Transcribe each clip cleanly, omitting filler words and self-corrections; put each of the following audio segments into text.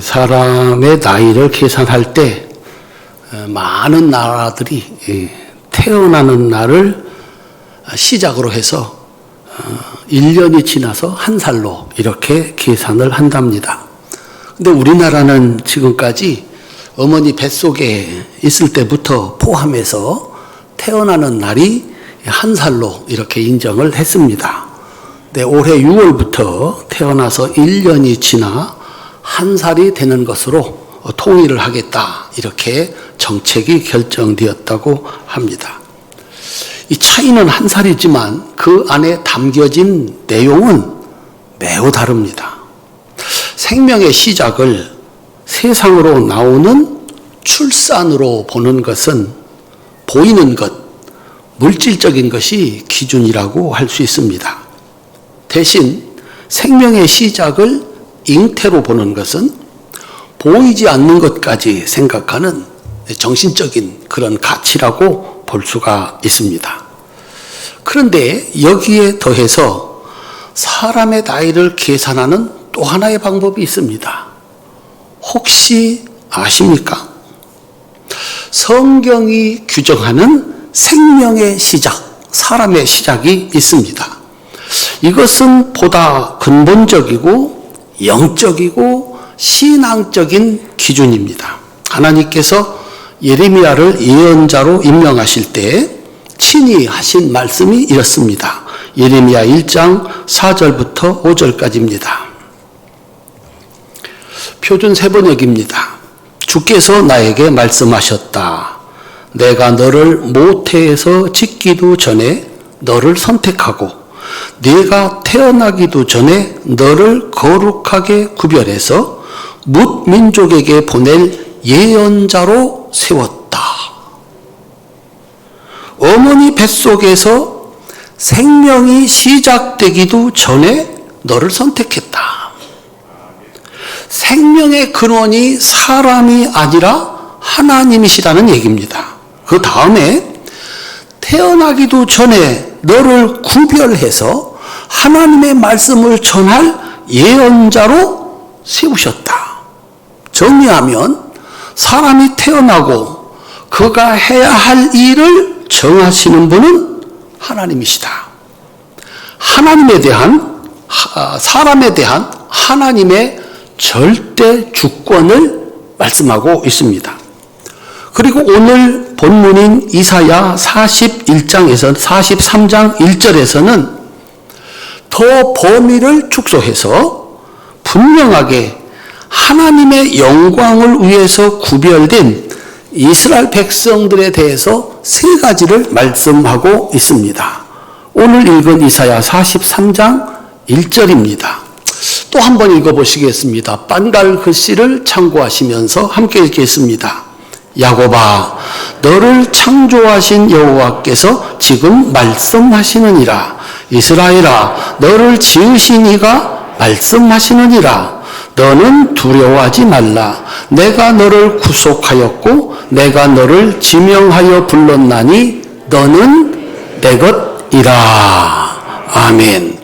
사람의 나이를 계산할 때 많은 나라들이 태어나는 날을 시작으로 해서 1년이 지나서 한 살로 이렇게 계산을 한답니다. 근데 우리나라는 지금까지 어머니 뱃속에 있을 때부터 포함해서 태어나는 날이 한 살로 이렇게 인정을 했습니다. 근데 올해 6월부터 태어나서 1년이 지나 한 살이 되는 것으로 통일을 하겠다, 이렇게 정책이 결정되었다고 합니다. 이 차이는 한 살이지만 그 안에 담겨진 내용은 매우 다릅니다. 생명의 시작을 세상으로 나오는 출산으로 보는 것은 보이는 것, 물질적인 것이 기준이라고 할 수 있습니다. 대신 생명의 시작을 잉태로 보는 것은 보이지 않는 것까지 생각하는 정신적인 그런 가치라고 볼 수가 있습니다. 그런데 여기에 더해서 사람의 나이를 계산하는 또 하나의 방법이 있습니다. 혹시 아십니까? 성경이 규정하는 생명의 시작, 사람의 시작이 있습니다. 이것은 보다 근본적이고 영적이고 신앙적인 기준입니다. 하나님께서 예레미야를 예언자로 임명하실 때 친히 하신 말씀이 이렇습니다. 예레미야 1장 4절부터 5절까지입니다. 표준 세번역입니다. 주께서 나에게 말씀하셨다. 내가 너를 모태에서 짓기도 전에 너를 선택하고 네가 태어나기도 전에 너를 거룩하게 구별해서 뭇 민족에게 보낼 예언자로 세웠다. 어머니 뱃속에서 생명이 시작되기도 전에 너를 선택했다. 생명의 근원이 사람이 아니라 하나님이시라는 얘기입니다. 그 다음에 태어나기도 전에 너를 구별해서 하나님의 말씀을 전할 예언자로 세우셨다. 정리하면 사람이 태어나고 그가 해야 할 일을 정하시는 분은 하나님이시다. 하나님에 대한, 사람에 대한 하나님의 절대 주권을 말씀하고 있습니다. 그리고 오늘 본문인 이사야 41장에서 43장 1절에서는 더 범위를 축소해서 분명하게 하나님의 영광을 위해서 구별된 이스라엘 백성들에 대해서 세 가지를 말씀하고 있습니다. 오늘 읽은 이사야 43장 1절입니다. 또 한 번 읽어보시겠습니다. 빤갈 글씨를 참고하시면서 함께 읽겠습니다. 야곱아, 너를 창조하신 여호와께서 지금 말씀하시느니라. 이스라엘아, 너를 지으신 이가 말씀하시느니라. 너는 두려워하지 말라. 내가 너를 구속하였고 내가 너를 지명하여 불렀나니 너는 내 것이라. 아멘.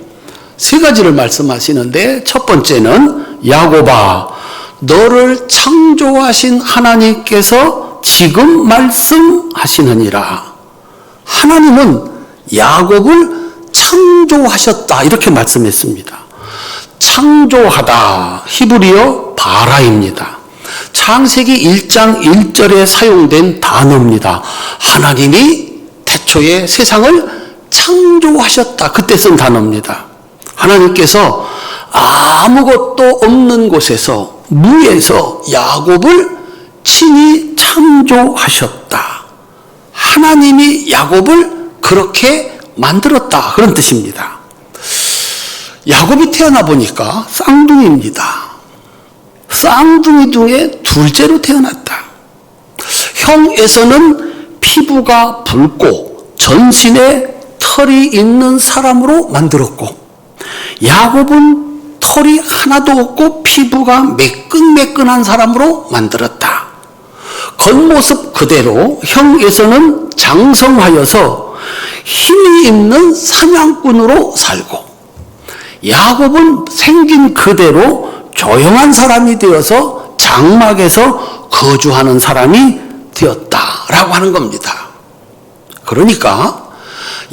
세 가지를 말씀하시는데 첫 번째는 야곱아, 너를 창조하신 하나님께서 지금 말씀하시느니라. 하나님은 야곱을 창조하셨다, 이렇게 말씀했습니다. 창조하다, 히브리어 바라입니다. 창세기 1장 1절에 사용된 단어입니다. 하나님이 태초에 세상을 창조하셨다, 그때 쓴 단어입니다. 하나님께서 아무것도 없는 곳에서, 무에서 야곱을 친히 창조하셨다. 하나님이 야곱을 그렇게 만들었다, 그런 뜻입니다. 야곱이 태어나 보니까 쌍둥이입니다. 쌍둥이 중에 둘째로 태어났다. 형 에서는 피부가 붉고 전신에 털이 있는 사람으로 만들었고, 야곱은 털이 하나도 없고 피부가 매끈매끈한 사람으로 만들었다. 겉모습 그대로 형 에서는 장성하여서 힘이 있는 사냥꾼으로 살고, 야곱은 생긴 그대로 조용한 사람이 되어서 장막에서 거주하는 사람이 되었다라고 하는 겁니다. 그러니까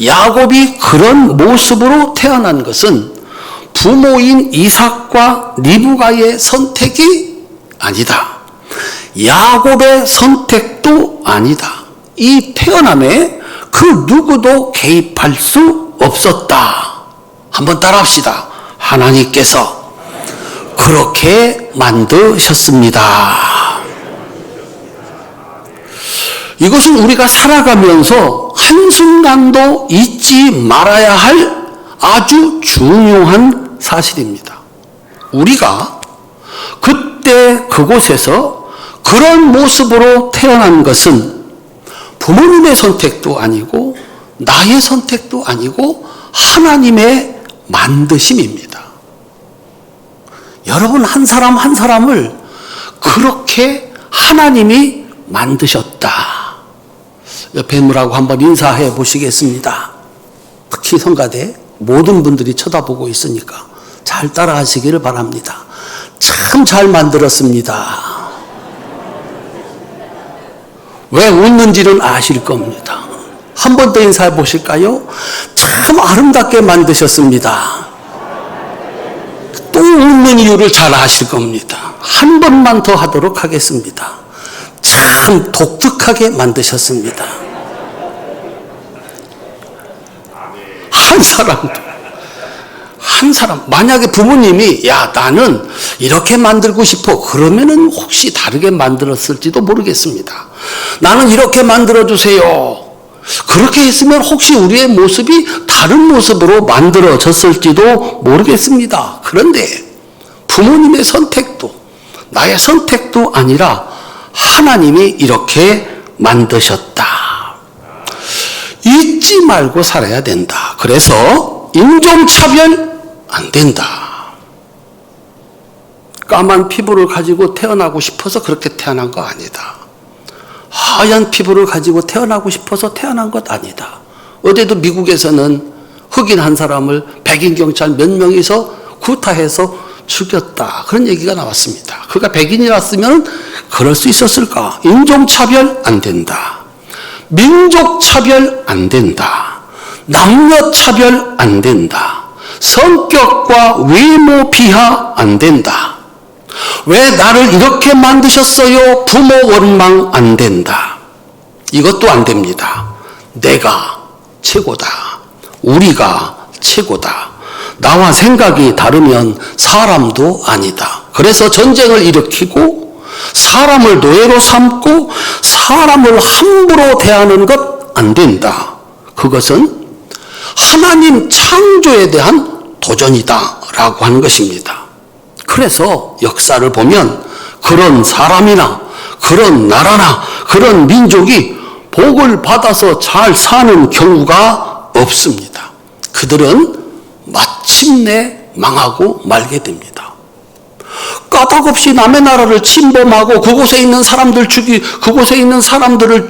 야곱이 그런 모습으로 태어난 것은 부모인 이삭과 리브가의 선택이 아니다. 야곱의 선택도 아니다. 이 태어남에 그 누구도 개입할 수 없었다. 한번 따라합시다. 하나님께서 그렇게 만드셨습니다. 이것은 우리가 살아가면서 한순간도 잊지 말아야 할 아주 중요한 사실입니다. 우리가 그때 그곳에서 그런 모습으로 태어난 것은 부모님의 선택도 아니고 나의 선택도 아니고 하나님의 만드심입니다. 여러분 한 사람 한 사람을 그렇게 하나님이 만드셨다. 옆에 인물하고 한번 인사해 보시겠습니다. 특히 성가대 모든 분들이 쳐다보고 있으니까 잘 따라하시기를 바랍니다. 참 잘 만들었습니다. 왜 웃는지는 아실 겁니다. 한 번 더 인사해 보실까요? 참 아름답게 만드셨습니다. 또 웃는 이유를 잘 아실 겁니다. 한 번만 더 하도록 하겠습니다. 참 독특하게 만드셨습니다. 한 사람 만약에 부모님이 야 나는 이렇게 만들고 싶어 그러면은 혹시 다르게 만들었을지도 모르겠습니다. 나는 이렇게 만들어주세요. 그렇게 했으면 혹시 우리의 모습이 다른 모습으로 만들어졌을지도 모르겠습니다. 그런데 부모님의 선택도 나의 선택도 아니라 하나님이 이렇게 만드셨다. 잊지 말고 살아야 된다. 그래서 인종차별 안 된다. 까만 피부를 가지고 태어나고 싶어서 그렇게 태어난 거 아니다. 하얀 피부를 가지고 태어나고 싶어서 태어난 것 아니다. 어제도 미국에서는 흑인 한 사람을 백인 경찰 몇 명이서 구타해서 죽였다. 그런 얘기가 나왔습니다. 그가 백인이었으면 그럴 수 있었을까? 인종차별 안 된다. 민족차별 안 된다. 남녀차별 안 된다. 성격과 외모 비하 안 된다. 왜 나를 이렇게 만드셨어요? 부모 원망 안 된다. 이것도 안 됩니다. 내가 최고다. 우리가 최고다. 나와 생각이 다르면 사람도 아니다. 그래서 전쟁을 일으키고 사람을 노예로 삼고 사람을 함부로 대하는 것 안 된다. 그것은 하나님 창조에 대한 도전이다라고 하는 것입니다. 그래서 역사를 보면 그런 사람이나 그런 나라나 그런 민족이 복을 받아서 잘 사는 경우가 없습니다. 그들은 마침내 망하고 말게 됩니다. 까닭없이 남의 나라를 침범하고 그곳에 있는 사람들을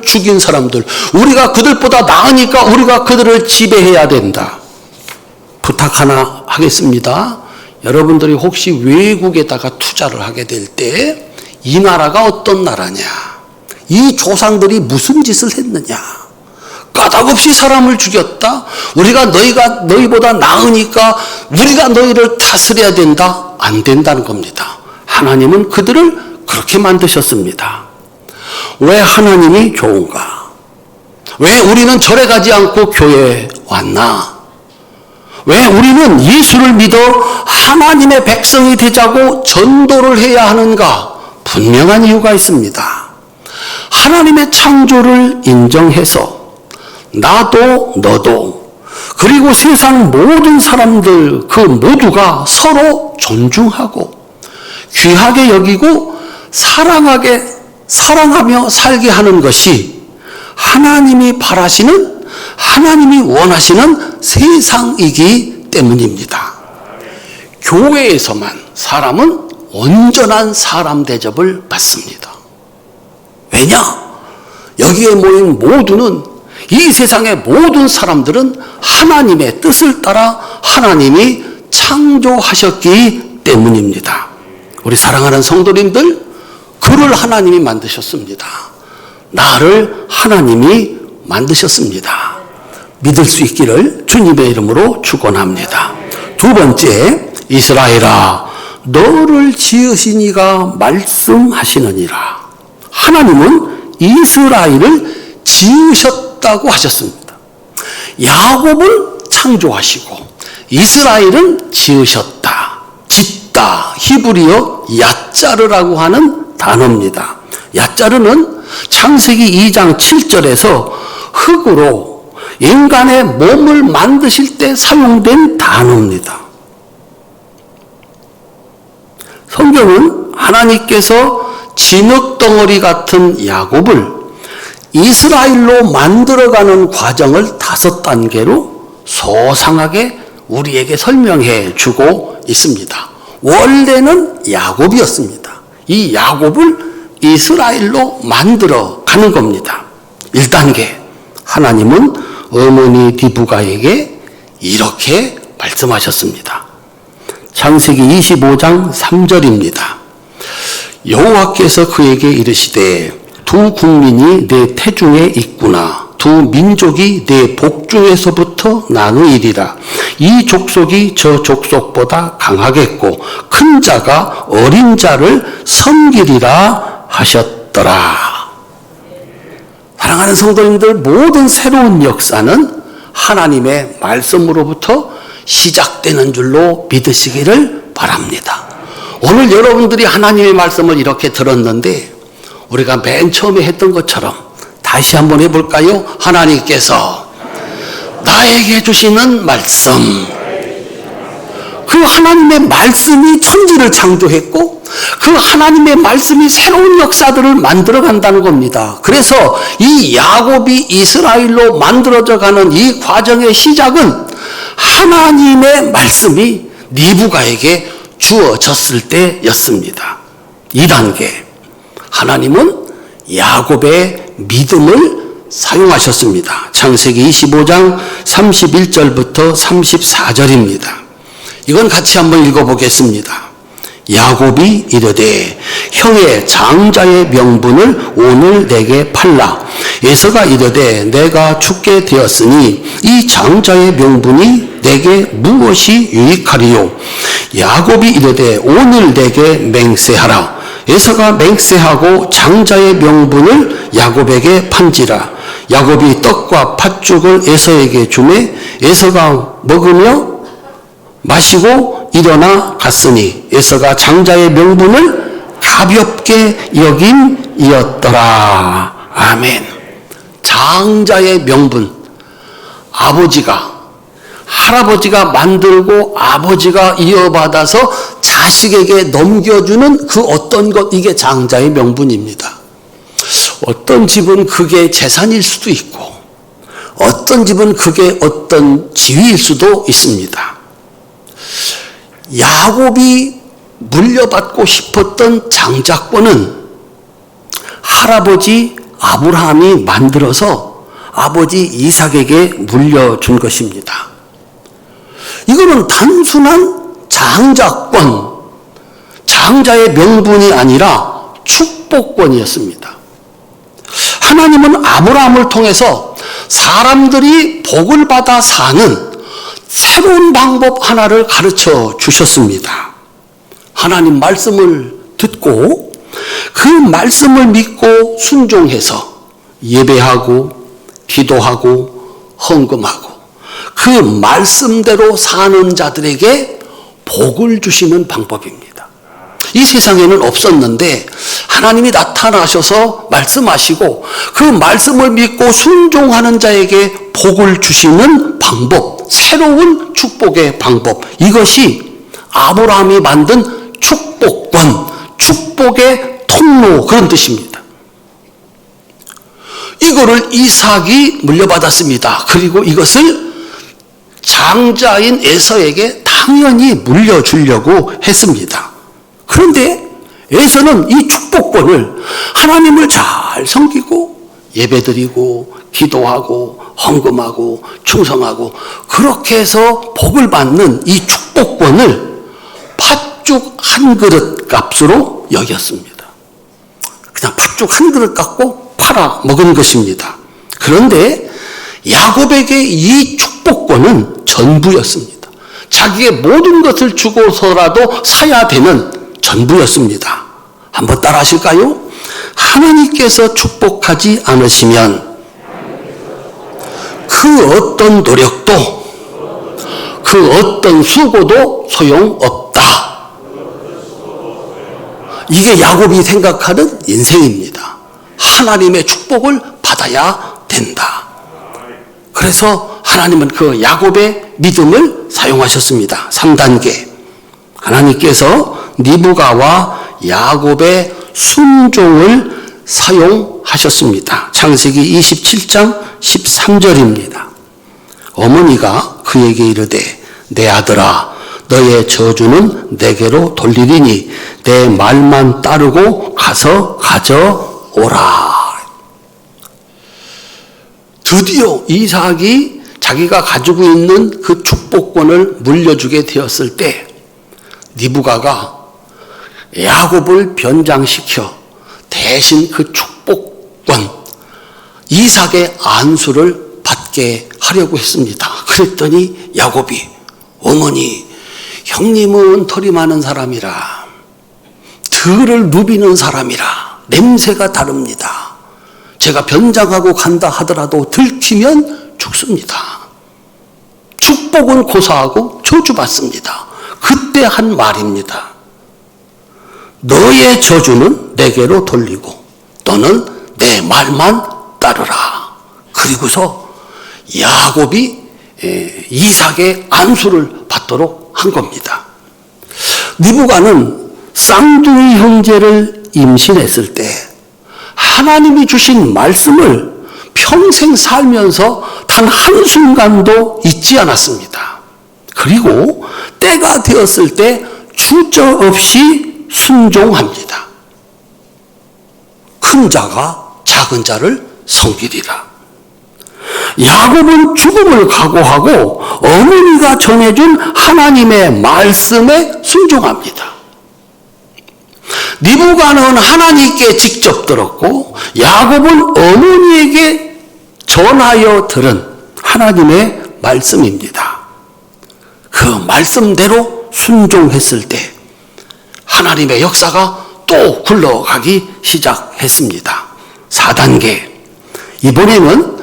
죽인 사람들, 우리가 그들보다 나으니까 우리가 그들을 지배해야 된다. 부탁 하나 하겠습니다. 여러분들이 혹시 외국에다가 투자를 하게 될 때 이 나라가 어떤 나라냐, 이 조상들이 무슨 짓을 했느냐, 까닭없이 사람을 죽였다, 우리가 너희보다 나으니까 우리가 너희를 다스려야 된다, 안 된다는 겁니다. 하나님은 그들을 그렇게 만드셨습니다. 왜 하나님이 좋은가? 왜 우리는 절에 가지 않고 교회에 왔나? 왜 우리는 예수를 믿어 하나님의 백성이 되자고 전도를 해야 하는가? 분명한 이유가 있습니다. 하나님의 창조를 인정해서 나도 너도 그리고 세상 모든 사람들 그 모두가 서로 존중하고 귀하게 여기고 사랑하며 살게 하는 것이 하나님이 바라시는, 하나님이 원하시는 세상이기 때문입니다. 교회에서만 사람은 온전한 사람 대접을 받습니다. 왜냐? 여기에 모인 모두는, 이 세상의 모든 사람들은 하나님의 뜻을 따라 하나님이 창조하셨기 때문입니다. 우리 사랑하는 성도님들, 그를 하나님이 만드셨습니다. 나를 하나님이 만드셨습니다. 믿을 수 있기를 주님의 이름으로 축원합니다. 두 번째, 이스라엘아 너를 지으신 이가 말씀하시느니라. 하나님은 이스라엘을 지으셨다고 하셨습니다. 야곱은 창조하시고 이스라엘은 지으셨다. 짓다. 히브리어 야짜르라고 하는 단어입니다. 야짜르는 창세기 2장 7절에서 흙으로 인간의 몸을 만드실 때 사용된 단어입니다. 성경은 하나님께서 진흙덩어리 같은 야곱을 이스라엘로 만들어가는 과정을 5단계로 소상하게 우리에게 설명해 주고 있습니다. 원래는 야곱이었습니다. 이 야곱을 이스라엘로 만들어 가는 겁니다. 1단계, 하나님은 어머니 디브가에게 이렇게 말씀하셨습니다. 창세기 25장 3절입니다. 여호와께서 그에게 이르시되 두 국민이 내 태중에 있구나. 두 민족이 내 복중에서부터 나누이리라. 이 족속이 저 족속보다 강하겠고 큰 자가 어린 자를 섬기리라 하셨더라. 사랑하는 성도님들, 모든 새로운 역사는 하나님의 말씀으로부터 시작되는 줄로 믿으시기를 바랍니다. 오늘 여러분들이 하나님의 말씀을 이렇게 들었는데 우리가 맨 처음에 했던 것처럼 다시 한번 해볼까요? 하나님께서 나에게 주시는 말씀, 그 하나님의 말씀이 천지를 창조했고 그 하나님의 말씀이 새로운 역사들을 만들어 간다는 겁니다. 그래서 이 야곱이 이스라엘로 만들어져 가는 이 과정의 시작은 하나님의 말씀이 리브가에게 주어졌을 때였습니다. 2단계, 하나님은 야곱의 믿음을 사용하셨습니다. 창세기 25장 31절부터 34절입니다. 이건 같이 한번 읽어보겠습니다. 야곱이 이르되 형의 장자의 명분을 오늘 내게 팔라. 에서가 이르되 내가 죽게 되었으니 이 장자의 명분이 내게 무엇이 유익하리요. 야곱이 이르되 오늘 내게 맹세하라. 에서가 맹세하고 장자의 명분을 야곱에게 판지라. 야곱이 떡과 팥죽을 에서에게 주매 에서가 먹으며 마시고 일어나 갔으니 에서가 장자의 명분을 가볍게 여김이었더라. 아멘. 장자의 명분, 아버지가, 할아버지가 만들고 아버지가 이어받아서 자식에게 넘겨주는 그 어떤 것, 이게 장자의 명분입니다. 어떤 집은 그게 재산일 수도 있고 어떤 집은 그게 어떤 지위일 수도 있습니다. 야곱이 물려받고 싶었던 장자권은 할아버지 아브라함이 만들어서 아버지 이삭에게 물려준 것입니다. 이거는 단순한 장자권, 장자의 명분이 아니라 축복권이었습니다. 하나님은 아브라함을 통해서 사람들이 복을 받아 사는 새로운 방법 하나를 가르쳐 주셨습니다. 하나님 말씀을 듣고 그 말씀을 믿고 순종해서 예배하고 기도하고 헌금하고 그 말씀대로 사는 자들에게 복을 주시는 방법입니다. 이 세상에는 없었는데 하나님이 나타나셔서 말씀하시고 그 말씀을 믿고 순종하는 자에게 복을 주시는 방법, 새로운 축복의 방법, 이것이 아브라함이 만든 축복권, 축복의 통로, 그런 뜻입니다. 이거를 이삭이 물려받았습니다. 그리고 이것을 장자인 에서에게 당연히 물려주려고 했습니다. 그런데 에서는 이 축복권을 하나님을 잘 섬기고 예배드리고 기도하고 헌금하고 충성하고 그렇게 해서 복을 받는 이 축복권을 팥죽 한 그릇 값으로 여겼습니다. 그냥 팥죽 한 그릇 갖고 팔아 먹은 것입니다. 그런데 야곱에게 이 축복권은 전부였습니다. 자기의 모든 것을 주고서라도 사야 되는 전부였습니다. 한번 따라 하실까요? 하나님께서 축복하지 않으시면 그 어떤 노력도 그 어떤 수고도 소용없다. 이게 야곱이 생각하는 인생입니다. 하나님의 축복을 받아야 된다. 그래서 하나님은 그 야곱의 믿음을 사용하셨습니다. 3단계. 하나님께서 리브가와 야곱의 순종을 사용하셨습니다. 창세기 27장 13절입니다. 어머니가 그에게 이르되 내 아들아 너의 저주는 내게로 돌리리니 내 말만 따르고 가서 가져오라. 드디어 이삭이 자기가 가지고 있는 그 축복권을 물려주게 되었을 때 리브가가 야곱을 변장시켜 대신 그 축복권 이삭의 안수를 받게 하려고 했습니다. 그랬더니 야곱이 어머니 형님은 털이 많은 사람이라 들을 누비는 사람이라 냄새가 다릅니다. 제가 변장하고 간다 하더라도 들키면 죽습니다. 축복은 고사하고 저주받습니다. 그때 한 말입니다. 너의 저주는 내게로 돌리고 너는 내 말만 따르라. 그리고서 야곱이 이삭의 안수를 받도록 한 겁니다. 리브가는 쌍둥이 형제를 임신했을 때 하나님이 주신 말씀을 평생 살면서 단 한순간도 잊지 않았습니다. 그리고 때가 되었을 때 주저없이 순종합니다. 큰 자가 작은 자를 섬기리라. 야곱은 죽음을 각오하고 어머니가 전해준 하나님의 말씀에 순종합니다. 리브가는 하나님께 직접 들었고 야곱은 어머니에게 전하여 들은 하나님의 말씀입니다. 그 말씀대로 순종했을 때 하나님의 역사가 또 굴러가기 시작했습니다. 4단계. 이번에는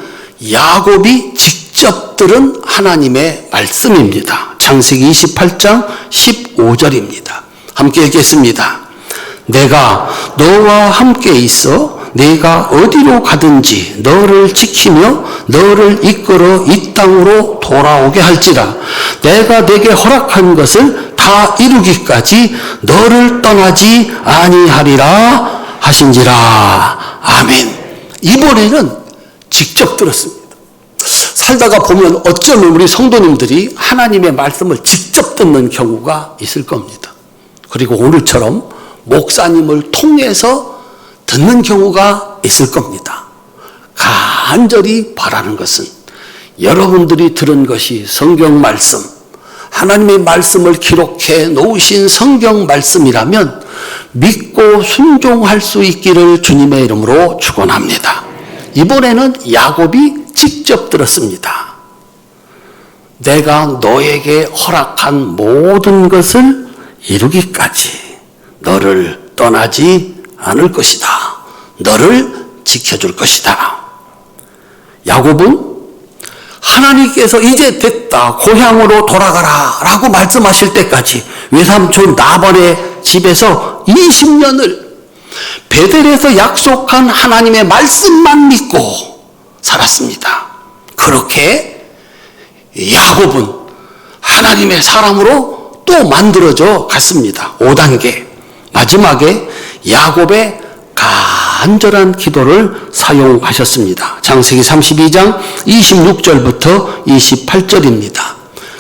야곱이 직접 들은 하나님의 말씀입니다. 창세기 28장 15절입니다. 함께 읽겠습니다. 내가 너와 함께 있어 내가 어디로 가든지 너를 지키며 너를 이끌어 이 땅으로 돌아오게 할지라. 내가 내게 허락한 것을 다 이루기까지 너를 떠나지 아니하리라 하신지라. 아멘. 이번에는 직접 들었습니다. 살다가 보면 어쩌면 우리 성도님들이 하나님의 말씀을 직접 듣는 경우가 있을 겁니다. 그리고 오늘처럼 목사님을 통해서 듣는 경우가 있을 겁니다. 간절히 바라는 것은 여러분들이 들은 것이 성경 말씀, 하나님의 말씀을 기록해 놓으신 성경 말씀이라면 믿고 순종할 수 있기를 주님의 이름으로 축원합니다. 이번에는 야곱이 직접 들었습니다. 내가 너에게 허락한 모든 것을 이루기까지 너를 떠나지 않을 것이다. 너를 지켜줄 것이다. 야곱은 하나님께서 이제 됐다. 고향으로 돌아가라. 라고 말씀하실 때까지 외삼촌 나번의 집에서 20년을 베델에서 약속한 하나님의 말씀만 믿고 살았습니다. 그렇게 야곱은 하나님의 사람으로 또 만들어져 갔습니다. 5단계. 마지막에 야곱의 간절한 기도를 사용하셨습니다. 창세기 32장 26절부터 28절입니다.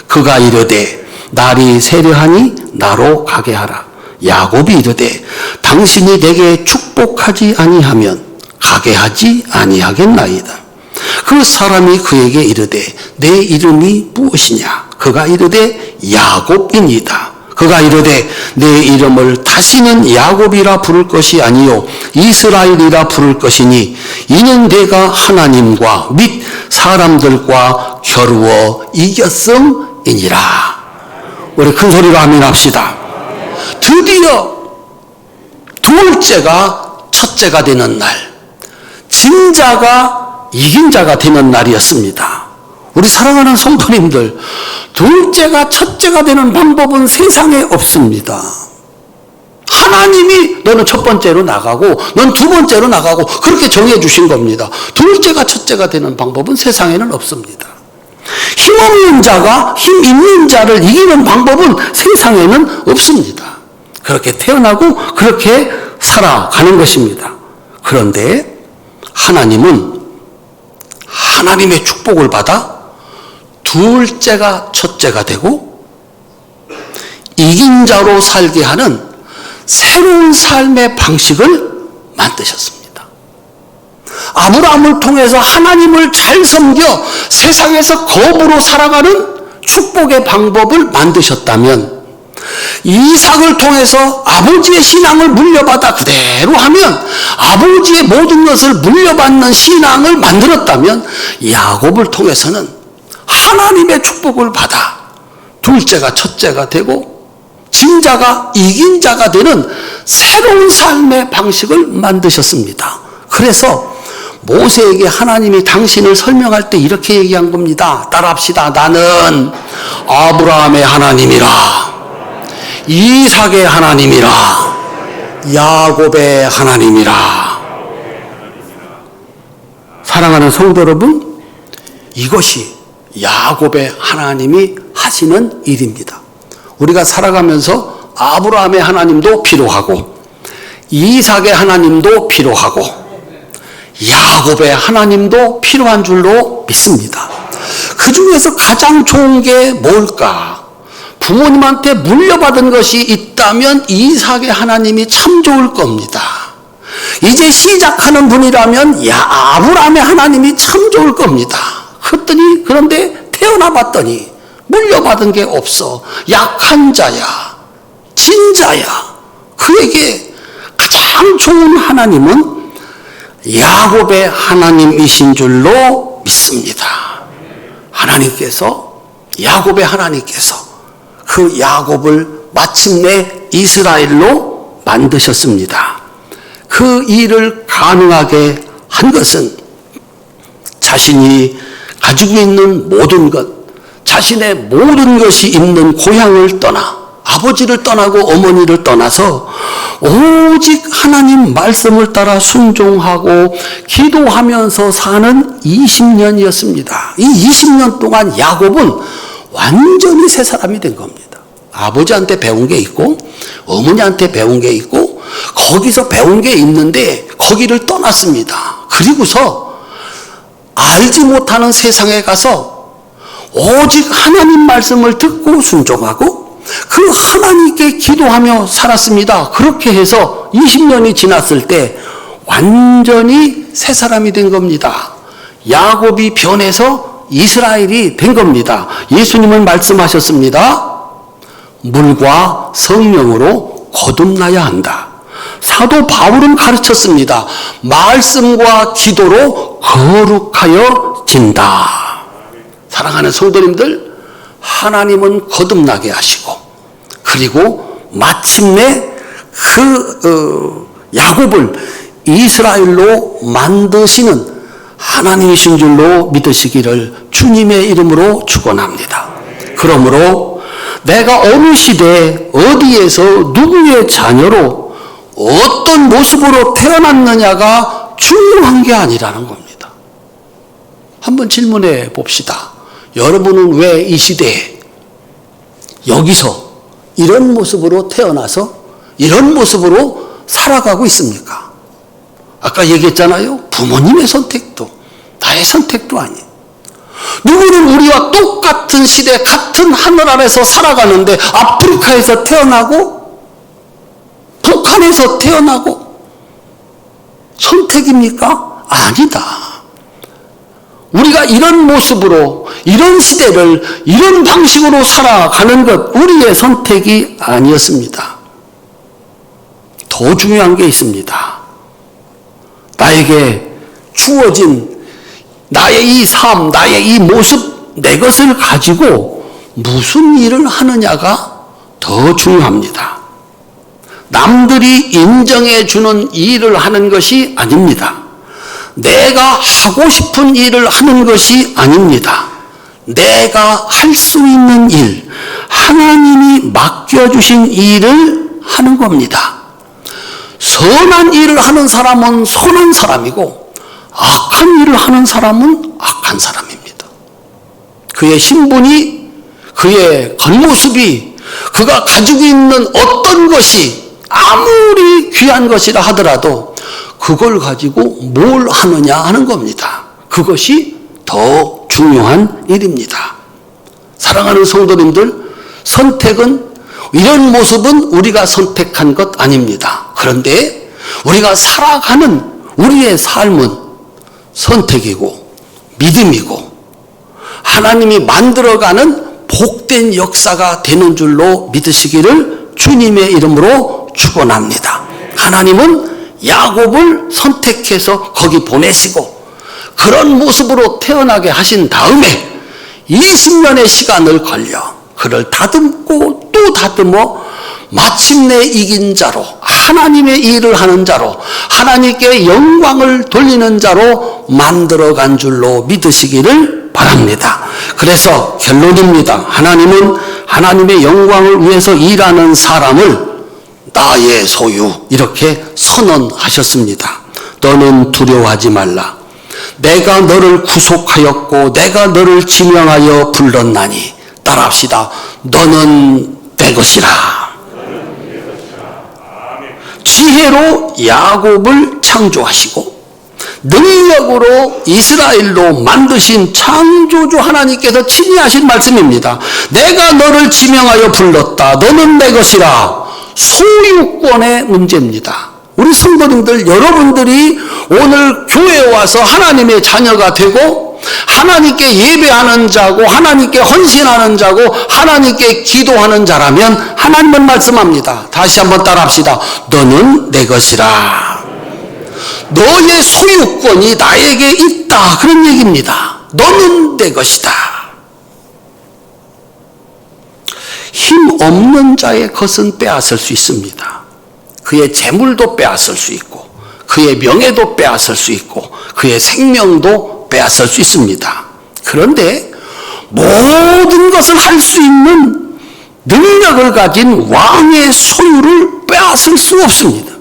그가 이르되 날이 세려하니 나로 가게 하라. 야곱이 이르되 당신이 내게 축복하지 아니하면 가게 하지 아니하겠나이다. 그 사람이 그에게 이르되 내 이름이 무엇이냐? 그가 이르되 야곱이니이다. 그가 이르되 내 이름을 다시는 야곱이라 부를 것이 아니요 이스라엘이라 부를 것이니 이는 내가 하나님과 및 사람들과 겨루어 이겼음이니라. 우리 큰 소리로 아멘 합시다. 드디어 둘째가 첫째가 되는 날, 진 자가 이긴 자가 되는 날이었습니다. 우리 사랑하는 성도님들, 둘째가 첫째가 되는 방법은 세상에 없습니다. 하나님이 너는 첫 번째로 나가고 넌 두 번째로 나가고 그렇게 정해 주신 겁니다. 둘째가 첫째가 되는 방법은 세상에는 없습니다. 힘없는 자가 힘 있는 자를 이기는 방법은 세상에는 없습니다. 그렇게 태어나고 그렇게 살아가는 것입니다. 그런데 하나님은 하나님의 축복을 받아 둘째가 첫째가 되고 이긴 자로 살게 하는 새로운 삶의 방식을 만드셨습니다. 아브라함을 통해서 하나님을 잘 섬겨 세상에서 거부로 살아가는 축복의 방법을 만드셨다면, 이삭을 통해서 아버지의 신앙을 물려받아 그대로 하면 아버지의 모든 것을 물려받는 신앙을 만들었다면, 야곱을 통해서는 하나님의 축복을 받아 둘째가 첫째가 되고 진 자가 이긴 자가 되는 새로운 삶의 방식을 만드셨습니다. 그래서 모세에게 하나님이 당신을 설명할 때 이렇게 얘기한 겁니다. 따라합시다. 나는 아브라함의 하나님이라, 이삭의 하나님이라, 야곱의 하나님이라. 사랑하는 성도 여러분, 이것이 야곱의 하나님이 하시는 일입니다. 우리가 살아가면서 아브라함의 하나님도 필요하고 이삭의 하나님도 필요하고 야곱의 하나님도 필요한 줄로 믿습니다. 그 중에서 가장 좋은 게 뭘까? 부모님한테 물려받은 것이 있다면 이삭의 하나님이 참 좋을 겁니다. 이제 시작하는 분이라면 아브라함의 하나님이 참 좋을 겁니다. 그런데 태어나 봤더니 물려받은 게 없어. 약한 자야, 진자야. 그에게 가장 좋은 하나님은 야곱의 하나님이신 줄로 믿습니다. 야곱의 하나님께서 그 야곱을 마침내 이스라엘로 만드셨습니다. 그 일을 가능하게 한 것은 자신이 가지고 있는 모든 것, 자신의 모든 것이 있는 고향을 떠나, 아버지를 떠나고 어머니를 떠나서 오직 하나님 말씀을 따라 순종하고 기도하면서 사는 20년이었습니다. 이 20년 동안 야곱은 완전히 새 사람이 된 겁니다. 아버지한테 배운 게 있고 어머니한테 배운 게 있고 거기서 배운 게 있는데 거기를 떠났습니다. 그리고서 알지 못하는 세상에 가서 오직 하나님 말씀을 듣고 순종하고 그 하나님께 기도하며 살았습니다. 그렇게 해서 20년이 지났을 때 완전히 새 사람이 된 겁니다. 야곱이 변해서 이스라엘이 된 겁니다. 예수님은 말씀하셨습니다. 물과 성령으로 거듭나야 한다. 사도 바울은 가르쳤습니다. 말씀과 기도로 거룩하여진다. 사랑하는 성도님들, 하나님은 거듭나게 하시고 그리고 마침내 야곱을 이스라엘로 만드시는 하나님이신 줄로 믿으시기를 주님의 이름으로 축원합니다. 그러므로 내가 어느 시대에 어디에서 누구의 자녀로 어떤 모습으로 태어났느냐가 중요한 게 아니라는 겁니다. 한번 질문해 봅시다. 여러분은 왜 이 시대에 여기서 이런 모습으로 태어나서 이런 모습으로 살아가고 있습니까? 아까 얘기했잖아요. 부모님의 선택도 나의 선택도 아니에요. 누구는 우리와 똑같은 시대 같은 하늘 아래서 살아가는데 아프리카에서 태어나고 북한에서 태어나고 선택입니까? 아니다. 우리가 이런 모습으로, 이런 시대를 이런 방식으로 살아가는 것, 우리의 선택이 아니었습니다. 더 중요한 게 있습니다. 나에게 주어진 나의 이 삶, 나의 이 모습, 내 것을 가지고 무슨 일을 하느냐가 더 중요합니다. 남들이 인정해 주는 일을 하는 것이 아닙니다. 내가 하고 싶은 일을 하는 것이 아닙니다. 내가 할 수 있는 일, 하나님이 맡겨주신 일을 하는 겁니다. 선한 일을 하는 사람은 선한 사람이고 악한 일을 하는 사람은 악한 사람입니다. 그의 신분이, 그의 겉모습이, 그가 가지고 있는 어떤 것이 아무리 귀한 것이라 하더라도 그걸 가지고 뭘 하느냐 하는 겁니다. 그것이 더 중요한 일입니다. 사랑하는 성도님들, 선택은, 이런 모습은 우리가 선택한 것 아닙니다. 그런데 우리가 살아가는 우리의 삶은 선택이고 믿음이고 하나님이 만들어가는 복된 역사가 되는 줄로 믿으시기를 주님의 이름으로 축원합니다. 하나님은 야곱을 선택해서 거기 보내시고 그런 모습으로 태어나게 하신 다음에 20년의 시간을 걸려 그를 다듬고 또 다듬어 마침내 이긴 자로, 하나님의 일을 하는 자로, 하나님께 영광을 돌리는 자로 만들어간 줄로 믿으시기를 바랍니다. 그래서 결론입니다. 하나님은 하나님의 영광을 위해서 일하는 사람을 나의 소유, 이렇게 선언하셨습니다. 너는 두려워하지 말라. 내가 너를 구속하였고 내가 너를 지명하여 불렀나니, 따라합시다. 너는 내 것이라. 지혜로 야곱을 창조하시고 능력으로 이스라엘로 만드신 창조주 하나님께서 친히 하신 말씀입니다. 내가 너를 지명하여 불렀다. 너는 내 것이라. 소유권의 문제입니다. 우리 성도님들, 여러분들이 오늘 교회에 와서 하나님의 자녀가 되고 하나님께 예배하는 자고 하나님께 헌신하는 자고 하나님께 기도하는 자라면 하나님은 말씀합니다. 다시 한번 따라합시다. 너는 내 것이라. 너의 소유권이 나에게 있다, 그런 얘기입니다. 너는 내 것이다. 힘 없는 자의 것은 빼앗을 수 있습니다. 그의 재물도 빼앗을 수 있고 그의 명예도 빼앗을 수 있고 그의 생명도 빼앗을 수 있습니다. 그런데 모든 것을 할 수 있는 능력을 가진 왕의 소유를 빼앗을 수 없습니다.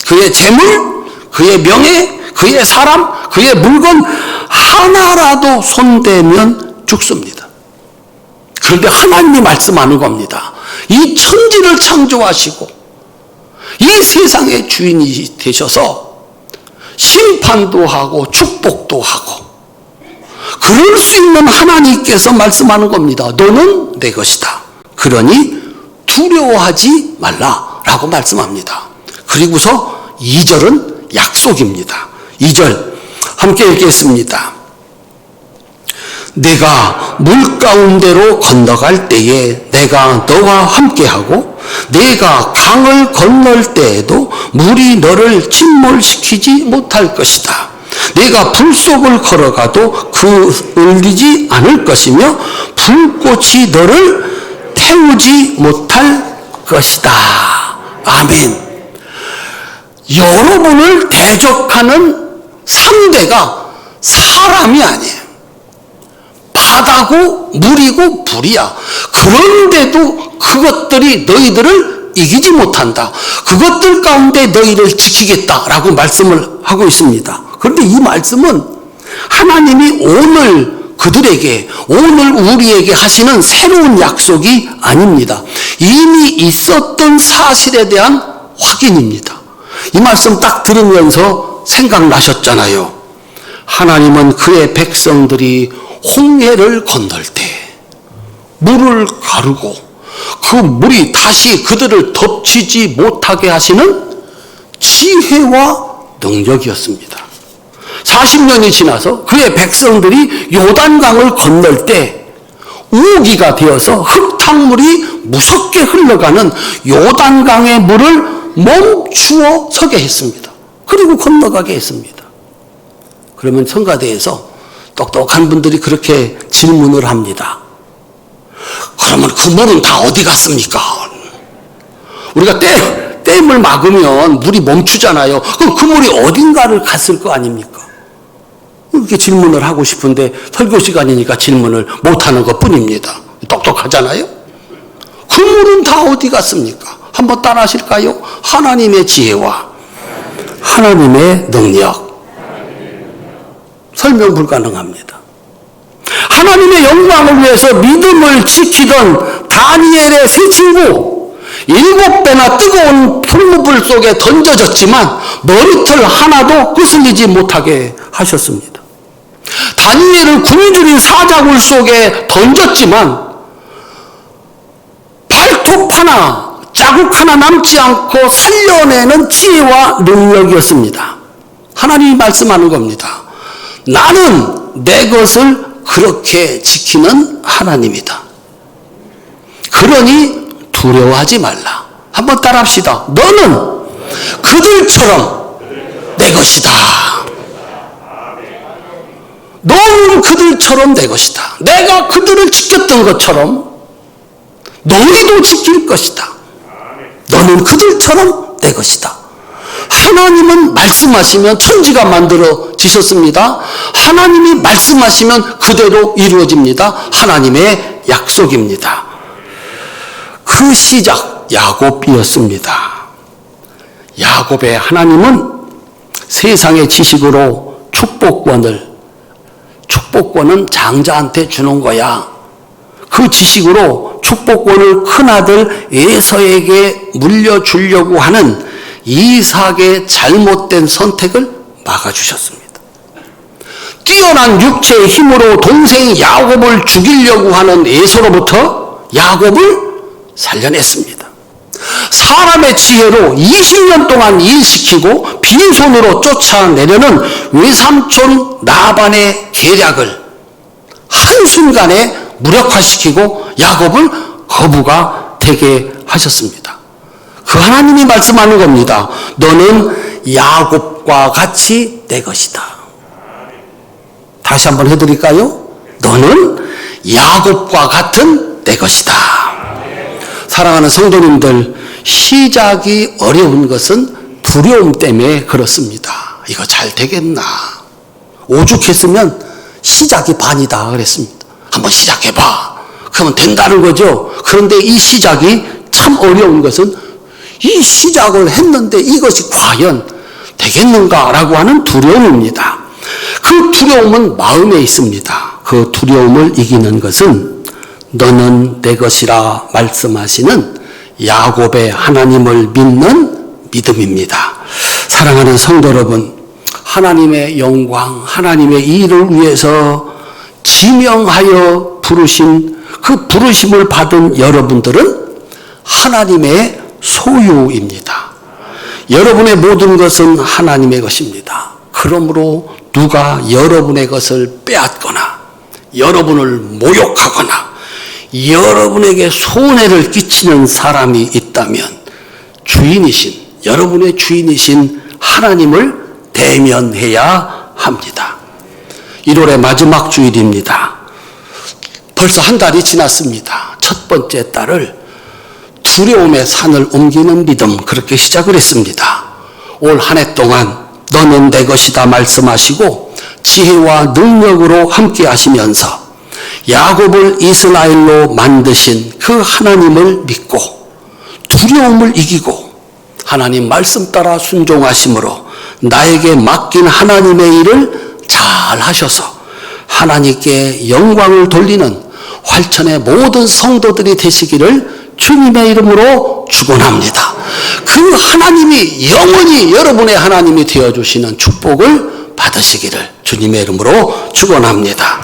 그의 재물, 그의 명예, 그의 사람, 그의 물건 하나라도 손대면 죽습니다. 그런데 하나님이 말씀하는 겁니다. 이 천지를 창조하시고 이 세상의 주인이 되셔서 심판도 하고 축복도 하고 그럴 수 있는 하나님께서 말씀하는 겁니다. 너는 내 것이다. 그러니 두려워하지 말라라고 말씀합니다. 그리고서 2절은 약속입니다. 2절 함께 읽겠습니다. 내가 물 가운데로 건너갈 때에 내가 너와 함께하고 내가 강을 건널 때에도 물이 너를 침몰시키지 못할 것이다. 내가 불 속을 걸어가도 울리지 않을 것이며 불꽃이 너를 태우지 못할 것이다. 아멘. 여러분을 대적하는 상대가 사람이 아니에요. 바다고 물이고 불이야. 그런데도 그것들이 너희들을 이기지 못한다. 그것들 가운데 너희를 지키겠다라고 말씀을 하고 있습니다. 그런데 이 말씀은 하나님이 오늘 그들에게, 오늘 우리에게 하시는 새로운 약속이 아닙니다. 이미 있었던 사실에 대한 확인입니다. 이 말씀 딱 들으면서 생각나셨잖아요. 하나님은 그의 백성들이 홍해를 건널 때 물을 가르고 그 물이 다시 그들을 덮치지 못하게 하시는 지혜와 능력이었습니다. 40년이 지나서 그의 백성들이 요단강을 건널 때 우기가 되어서 흙탕물이 무섭게 흘러가는 요단강의 물을 멈추어 서게 했습니다. 그리고 건너가게 했습니다. 그러면 성가대에서 똑똑한 분들이 그렇게 질문을 합니다. 그러면 그 물은 다 어디 갔습니까? 우리가 댐을 막으면 물이 멈추잖아요. 그럼 그 물이 어딘가를 갔을 거 아닙니까? 이렇게 질문을 하고 싶은데 설교 시간이니까 질문을 못하는 것 뿐입니다. 똑똑하잖아요. 그 물은 다 어디 갔습니까? 한번 따라 하실까요? 하나님의 지혜와 하나님의 능력. 설명 불가능합니다. 하나님의 영광을 위해서 믿음을 지키던 다니엘의 세 친구 7배나 뜨거운 풀무불 속에 던져졌지만 머리털 하나도 거슬리지 못하게 하셨습니다. 다니엘을 굶주린 사자굴 속에 던졌지만 발톱 하나, 자국 하나 남지 않고 살려내는 지혜와 능력이었습니다. 하나님이 말씀하는 겁니다. 나는 내 것을 그렇게 지키는 하나님이다. 그러니 두려워하지 말라. 한번 따라합시다. 너는 그들처럼 내 것이다. 너는 그들처럼 내 것이다. 내가 그들을 지켰던 것처럼 너희도 지킬 것이다. 너는 그들처럼 내 것이다. 하나님은 말씀하시면 천지가 만들어지셨습니다. 하나님이 말씀하시면 그대로 이루어집니다. 하나님의 약속입니다. 그 시작 야곱이었습니다. 야곱의 하나님은 세상의 지식으로 축복권은 장자한테 주는 거야. 그 지식으로 축복권을 큰아들 에서에게 물려주려고 하는 이삭의 잘못된 선택을 막아주셨습니다. 뛰어난 육체의 힘으로 동생 야곱을 죽이려고 하는 에서로부터 야곱을 살려냈습니다. 사람의 지혜로 20년 동안 일시키고 빈손으로 쫓아내려는 외삼촌 나반의 계략을 한순간에 무력화시키고 야곱을 거부가 되게 하셨습니다. 그 하나님이 말씀하는 겁니다. 너는 야곱과 같이 내 것이다. 다시 한번 해드릴까요? 너는 야곱과 같은 내 것이다. 사랑하는 성도님들, 시작이 어려운 것은 두려움 때문에 그렇습니다. 이거 잘 되겠나? 오죽했으면 시작이 반이다 그랬습니다. 한번 시작해봐. 그러면 된다는 거죠. 그런데 이 시작이 참 어려운 것은 이 시작을 했는데 이것이 과연 되겠는가라고 하는 두려움입니다. 그 두려움은 마음에 있습니다. 그 두려움을 이기는 것은 너는 내 것이라 말씀하시는 야곱의 하나님을 믿는 믿음입니다. 사랑하는 성도 여러분, 하나님의 영광, 하나님의 일을 위해서 지명하여 부르신 그 부르심을 받은 여러분들은 하나님의 소유입니다. 여러분의 모든 것은 하나님의 것입니다. 그러므로 누가 여러분의 것을 빼앗거나 여러분을 모욕하거나 여러분에게 손해를 끼치는 사람이 있다면 여러분의 주인이신 하나님을 대면해야 합니다. 1월의 마지막 주일입니다. 벌써 한 달이 지났습니다. 첫 번째 달을 두려움의 산을 옮기는 믿음, 그렇게 시작을 했습니다. 올 한 해 동안 너는 내 것이다 말씀하시고 지혜와 능력으로 함께 하시면서 야곱을 이스라엘로 만드신 그 하나님을 믿고 두려움을 이기고 하나님 말씀 따라 순종하심으로 나에게 맡긴 하나님의 일을 잘 하셔서 하나님께 영광을 돌리는 활천의 모든 성도들이 되시기를 주님의 이름으로 축원합니다. 그 하나님이 영원히 여러분의 하나님이 되어주시는 축복을 받으시기를 주님의 이름으로 축원합니다.